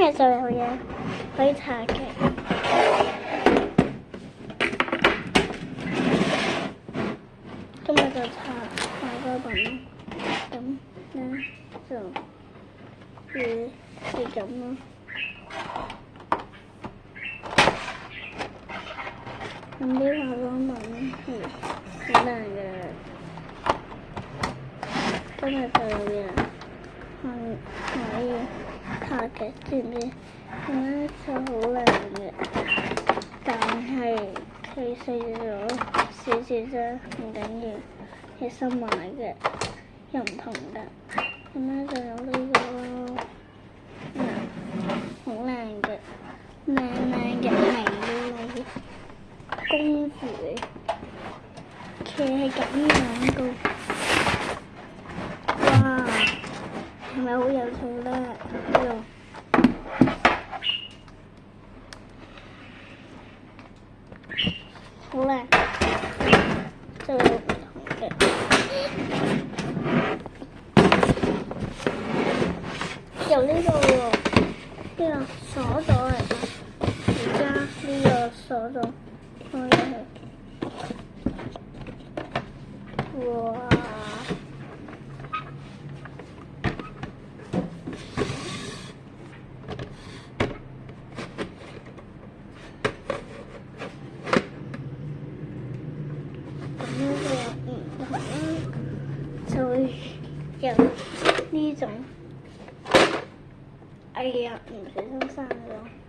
日就有嘢可以查嘅。今日就查嗰個品咯，咁咧就係咁咯。咁啲化妝品係好難嘅，今日就有嘢可以查嘅，知唔知？咁咧就好難嘅，但係佢細咗少少啫，唔緊要。其實買嘅又唔同㗎，咁咧就有呢個咯，好靚嘅，靚嘅美女公主，佢係咁樣嘅，哇，係咪好有趣咧？呢個好靚，就有唔同嘅。有呢個喎，呢個鎖咗嚟㗎，而家呢個鎖咗開咗佢。哇！咁呢個唔同啦，就會有呢種。哎呀，唔小心刪咗。